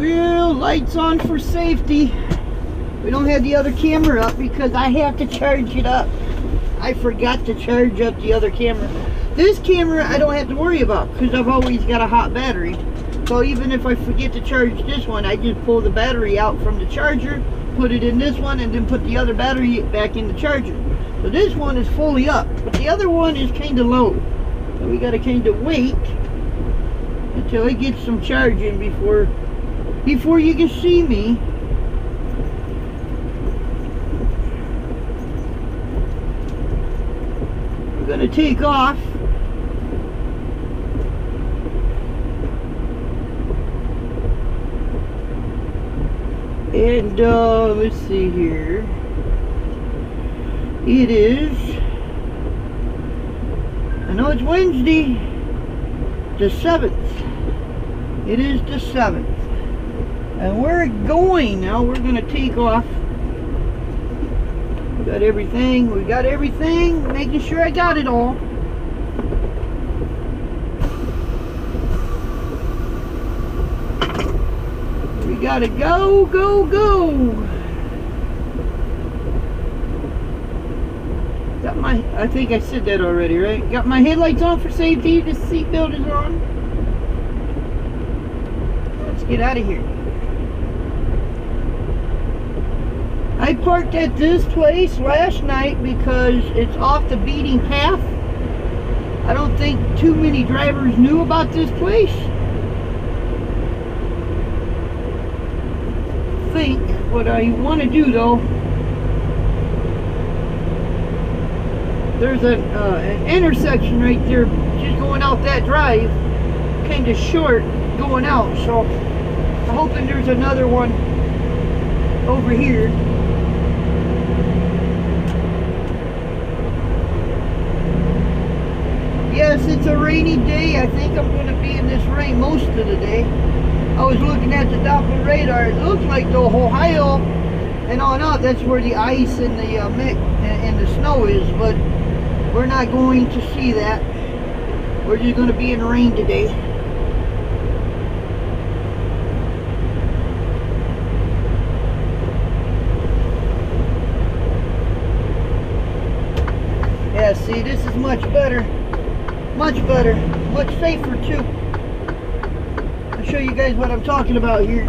Well, lights on for safety. We don't have the other camera up because I have to charge it up. I forgot to charge up the other camera. This camera I don't have to worry about because I've always got a hot battery. So even if I forget to charge this one, I just pull the battery out from the charger, put it in this one, and then put the other battery back in the charger. So this one is fully up, but the other one is kind of low. So we got to kind of wait until it gets some charging before you can see me. We're going to take off. And let's see here. It is, I know it's Wednesday, the 7th. It is the 7th. And we're going now. We're going to take off. We got everything. We got everything. Making sure I got it all. We gotta go, go, go. Got my, I think I said that already, right? Got my headlights on for safety. The seat belt is on. Let's get out of here. I parked at this place last night because it's off the beaten path. I don't think too many drivers knew about this place. What I want to do though, there's an intersection right there just going out that drive, kind of short going out, so I'm hoping there's another one over here. Yes, it's a rainy day. I think I'm going to be in this rain most of the day. I was looking at the Doppler radar. It looks like the Ohio and on up, that's where the ice and the mix and the snow is, but we're not going to see that. We're just going to be in rain today. Yeah, see, this is much better, much safer too. I'll show you guys what I'm talking about here.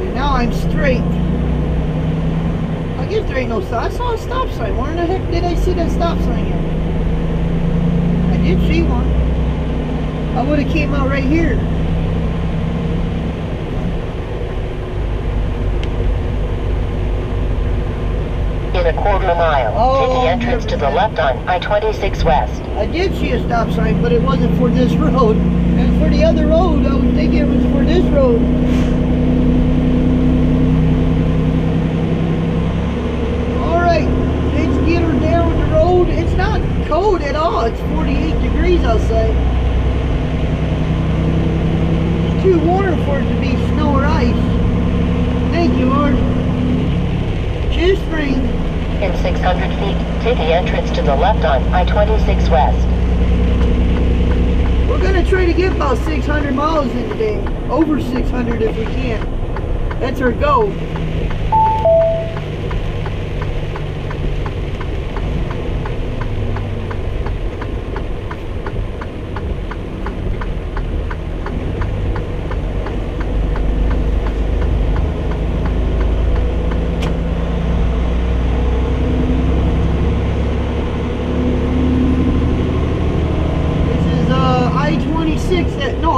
And now I'm straight. I guess there ain't no stop. I saw a stop sign. Where in the heck did I see that stop sign at? I did see one. I would have came out right here. In a quarter mile, take the entrance to the left on I-26 West. I did see a stop sign, but it wasn't for this road. And for the other road, I was thinking it was for this road. Alright, let's get her down the road. It's not cold at all. It's 48 degrees outside. It's too warm for it to be snow or ice. Thank you, Lord. Just spring. In 600 feet, take the entrance to the left on I-26 West. We're going to try to get about 600 miles in today. Over 600 if we can. That's our goal.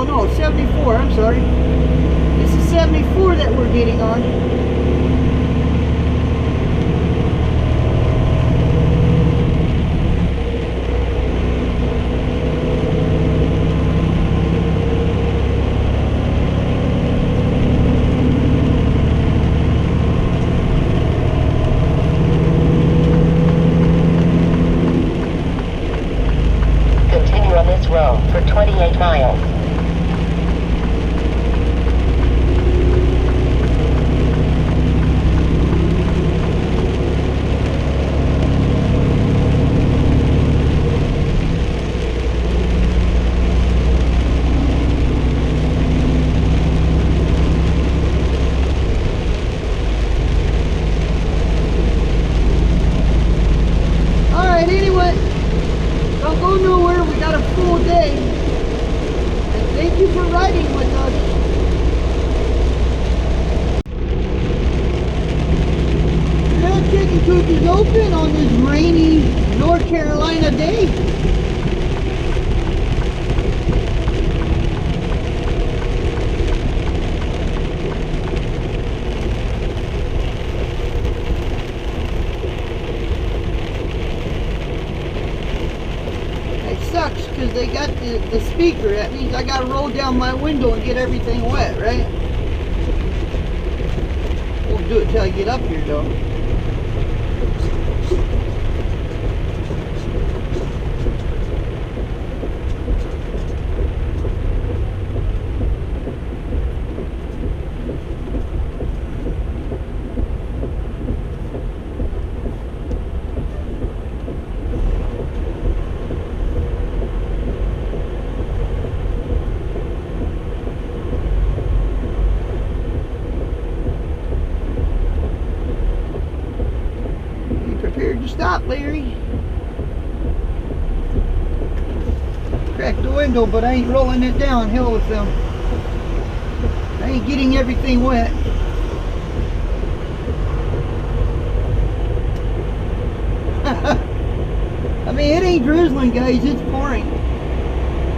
No, 74, I'm sorry. This is 74 that we're getting on. Continue on this road for 28 miles. the speaker. That means I gotta roll down my window and get everything wet, right? Won't do it till I get up here though. To stop, Larry. Cracked the window, but I ain't rolling it down. Hell with them. I ain't getting everything wet. I mean, it ain't drizzling, guys. It's pouring.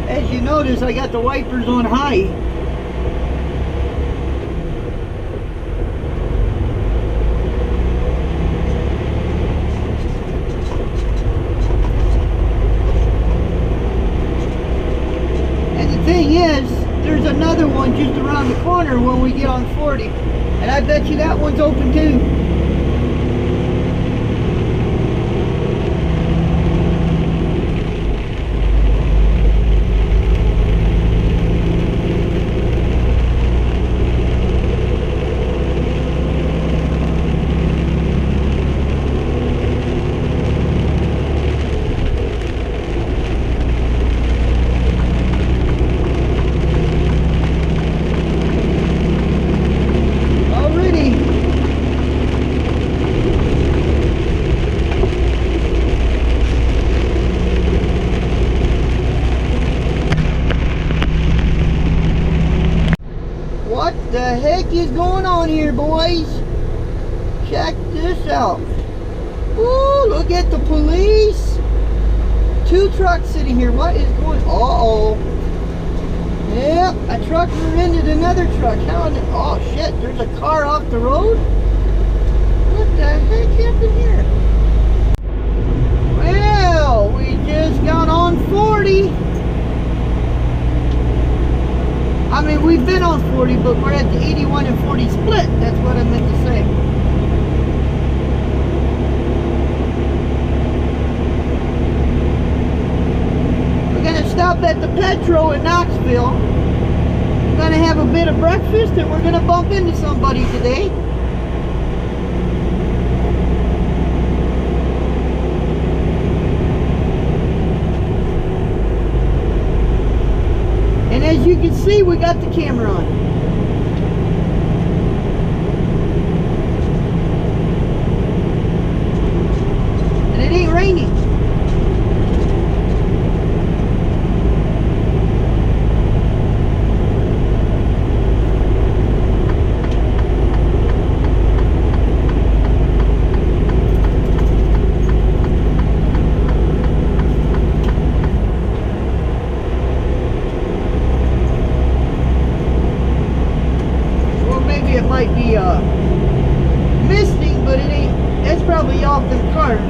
As you notice, I got the wipers on high. Thing is, there's another one just around the corner when we get on 40, and I bet you that one's open too. What the heck is going on here, boys? Check this out. Ooh, look at the police. 2 trucks sitting here. What is going on? Uh-oh. Yep, a truck rear-ended another truck. How in the, oh shit, there's a car off the road? What the heck happened here? Well, we just got on 40. I mean, we've been on 40, but we're at the 81 and 40 split. That's what I meant to say. We're going to stop at the Petro in Knoxville. We're going to have a bit of breakfast, and we're going to bump into somebody today. And as you can see, we got the camera on. And it ain't raining. It might be misting, but it ain't. That's probably off them cars.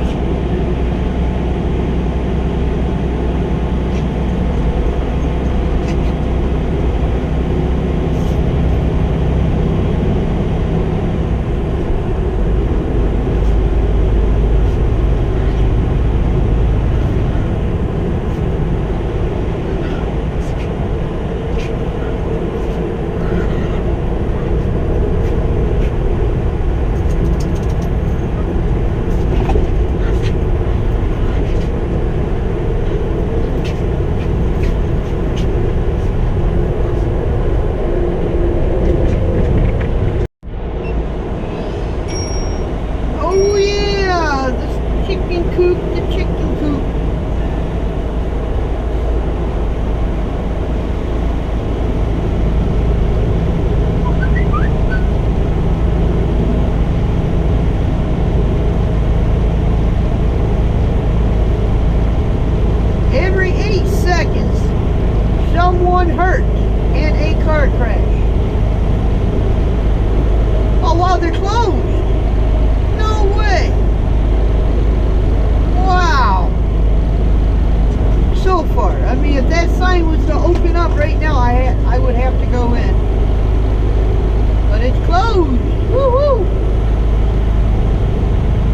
Someone hurt in a car crash. Oh, wow, they're closed. No way. Wow. So so far. I mean, if that sign was to open up right now, I would have to go in. But it's closed. Woohoo!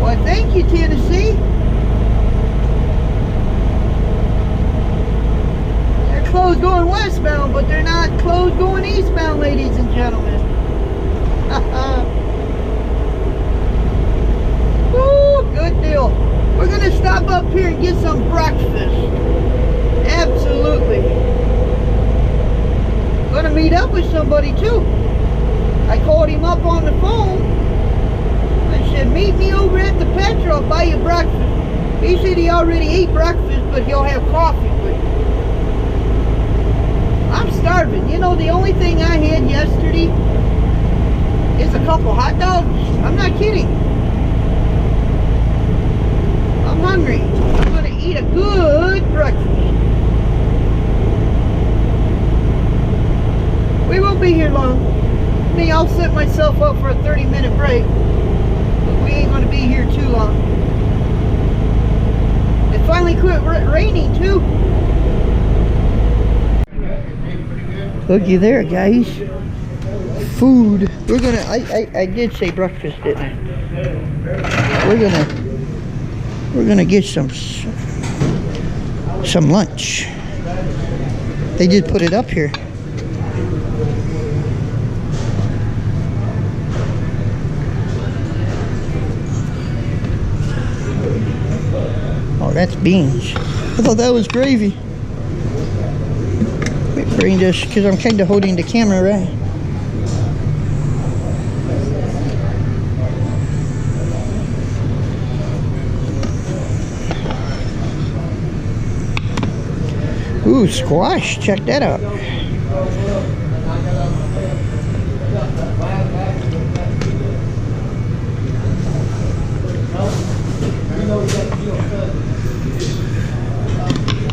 Well, thank you, Tennessee. They're closed going westbound, but they're not closed going eastbound, ladies and gentlemen. Woo, good deal. We're going to stop up here and get some breakfast. Absolutely. Going to meet up with somebody too. I called him up on the phone. I said, meet me over at the Petra, I'll buy you breakfast. He said he already ate breakfast, but he'll have coffee with you. I'm starving. You know, the only thing I had yesterday is a couple hot dogs. I'm not kidding. I'm hungry. I'm going to eat a good breakfast. We won't be here long. Me, I'll set myself up for a 30-minute break. But we ain't going to be here too long. It finally quit raining too. Looky there, guys. Food. We're gonna. I did say breakfast, didn't I? We're gonna get some lunch. They did put it up here. Oh, that's beans. I thought that was gravy. Let me bring this because I'm kind of holding the camera right. Ooh, squash. Check that out.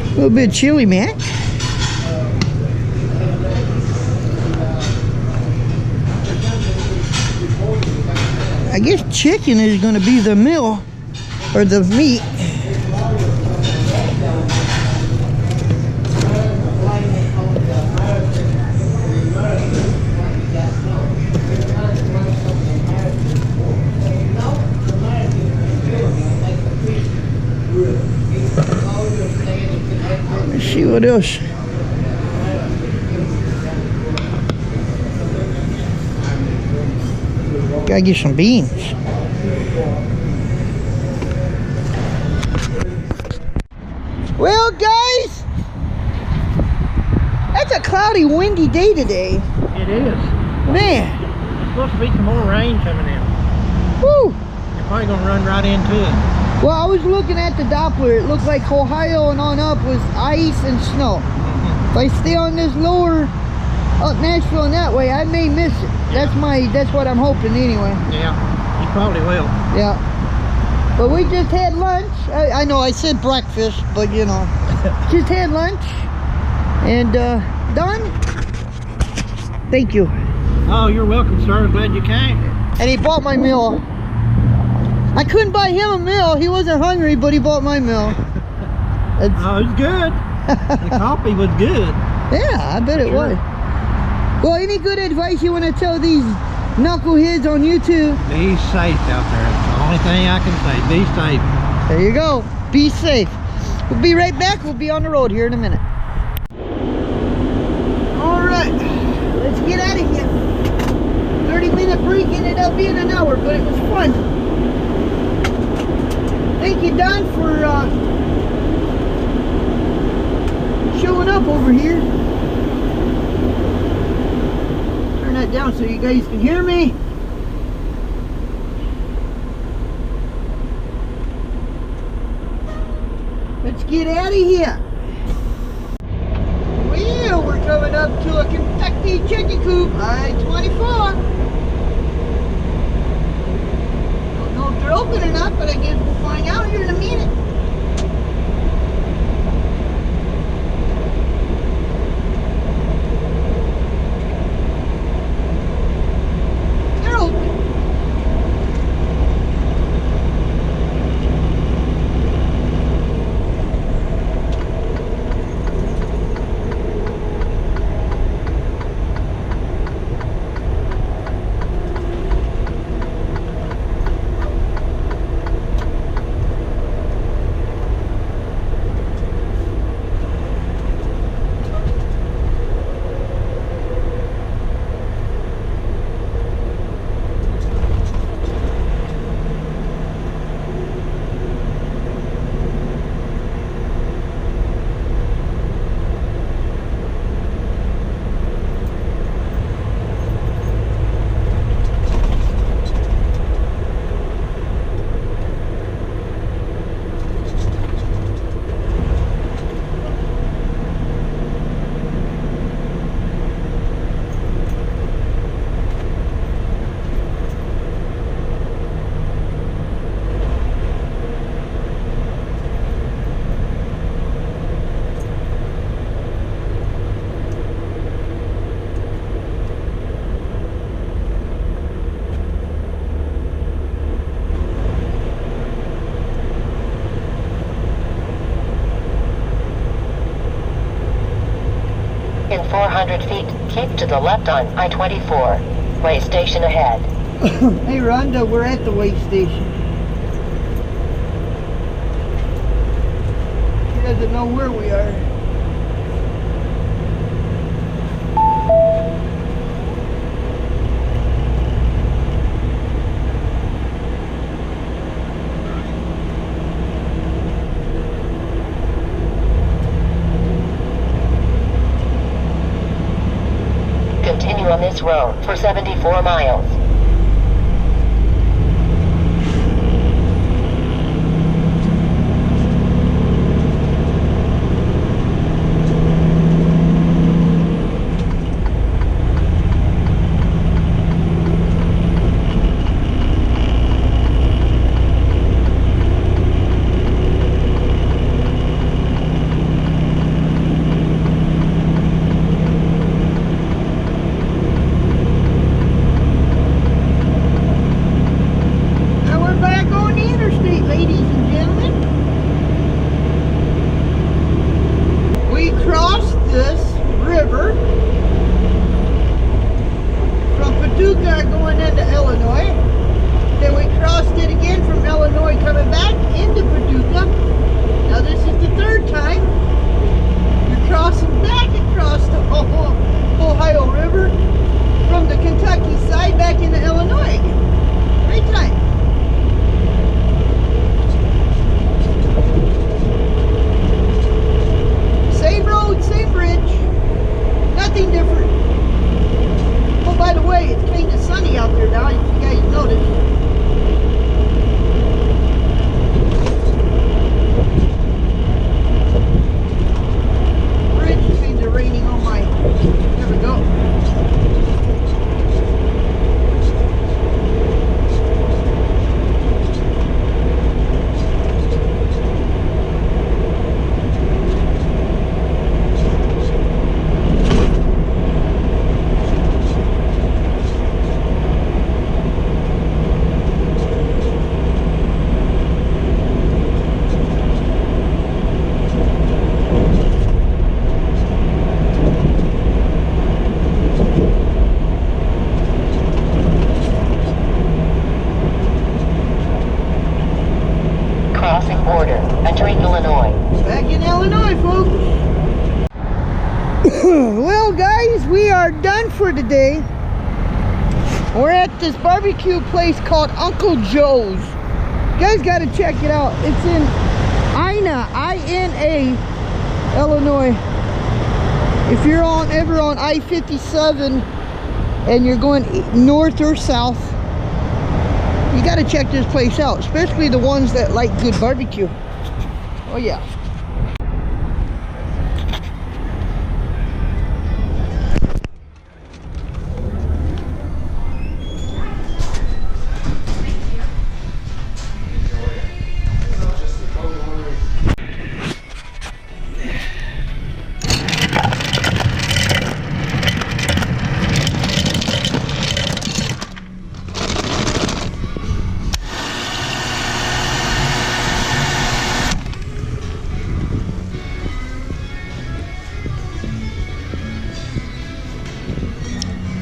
A little bit of chili, man. I guess chicken is going to be the meal or the meat. Let's see what else. Gotta get some beans. Well, guys, that's a cloudy, windy day today. It is. Man. There's supposed to be some more rain coming in. Woo! You're probably gonna run right into it. Well, I was looking at the Doppler. It looked like Ohio and on up was ice and snow. If I stay on this lower up Nashville and that way, I may miss it. Yeah. That's what I'm hoping anyway. Yeah, you probably will. Yeah. But we just had lunch. I know I said breakfast, but you know. Just had lunch. And done. Thank you. Oh, you're welcome, sir. Glad you came. And he bought my meal. I couldn't buy him a meal. He wasn't hungry, but he bought my meal. Oh, it was good. The coffee was good. Yeah, I bet it was. Well, any good advice you want to tell these knuckleheads on YouTube? Be safe out there. It's the only thing I can say. Be safe. There you go. Be safe. We'll be right back. We'll be on the road here in a minute. All right. Let's get out of here. 30-minute break ended up being an hour, but it was fun. Thank you, Don, for showing up over here. Turn that down so you guys can hear me. Let's get out of here. Well, we're coming up to a Kentucky chicken coop, I-24. Don't know if they're open or not, but I guess we'll find out here in a minute. They're open. In 400 feet, keep to the left on I-24. Way station ahead. Hey Rhonda, we're at the way station. She doesn't know where we are. Continue on this road for 74 miles. Going into Illinois, then we crossed it again from Illinois coming back into Paducah. Now this is the third time we're crossing back across the Ohio River from the Kentucky side back into Illinois again. Great time. Same road, same bridge, nothing different. Oh, by the way, it's kind of sunny out there now, if you guys noticed. Bridge is kind of raining on my... There we go. Crossing border, entering Illinois. Back in Illinois, folks. Well, guys, we are done for today. We're at this barbecue place called Uncle Joe's. You guys got to check it out. It's in Ina, I-N-A, Illinois. If you're ever on I-57 and you're going north or south, you got to check this place out, especially the ones that like good barbecue. Oh yeah.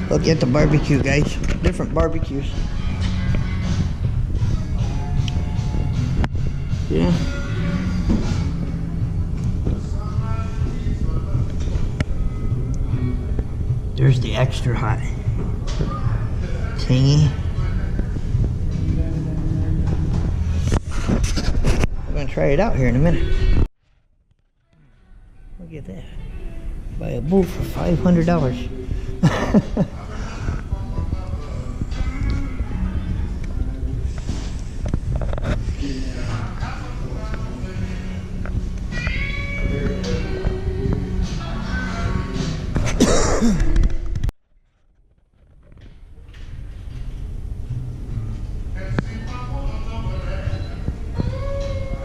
Look at the barbecue, guys. Different barbecues. Yeah. There's the extra hot tangy. I'm gonna try it out here in a minute. Look at that. Buy a bowl for $500.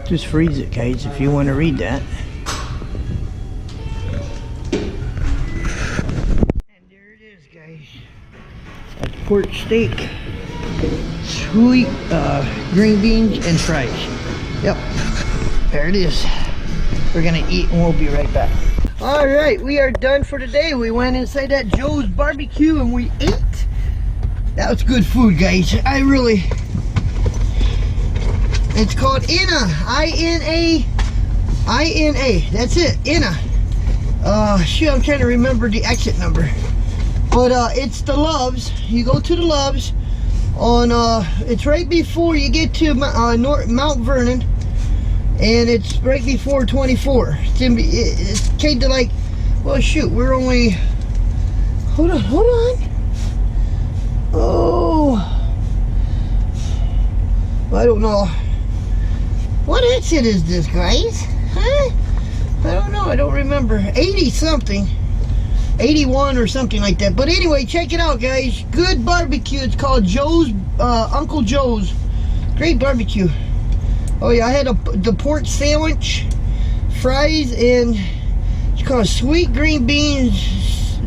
Just freeze it, guys, if you want to read that. And there it is, guys. That's pork steak, sweet green beans, and fries. Yep, there it is. We're gonna eat and we'll be right back. All right, we are done for today. We went inside that Joe's barbecue and we ate. That was good food, guys. It's called INA. I-N-A. That's it, INA. Shoot, I'm trying to remember the exit number. But it's the Loves. You go to the Loves on it's right before you get to Mount Vernon, and it's right before 24. It's kind of like, well, shoot, we're only, hold on. Oh, I don't know. What exit is this, guys? Huh? I don't know. I don't remember. 80 something. 81 or something like that. But anyway, check it out, guys. Good barbecue. It's called Joe's, Uncle Joe's. Great barbecue. Oh yeah, I had the pork sandwich, fries, and it's called sweet green beans,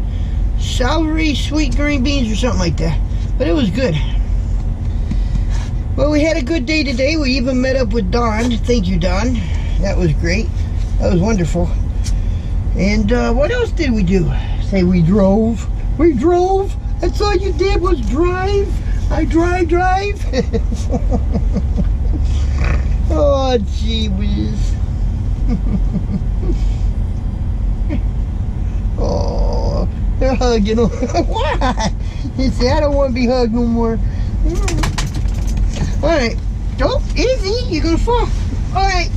celery sweet green beans or something like that. But it was good. Well, we had a good day today. We even met up with Don. Thank you, Don. That was great. That was wonderful. And what else did we do? Say we drove. We drove. That's all you did was drive. I drive. Oh, gee whiz. Oh, they're hugging. Why? He said, I don't want to be hugged no more. All right. Oh, easy. You're going to fall. All right.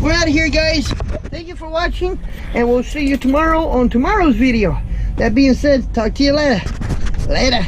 We're out of here, guys. Thank you for watching, and we'll see you tomorrow on tomorrow's video. That being said, talk to you later. Later.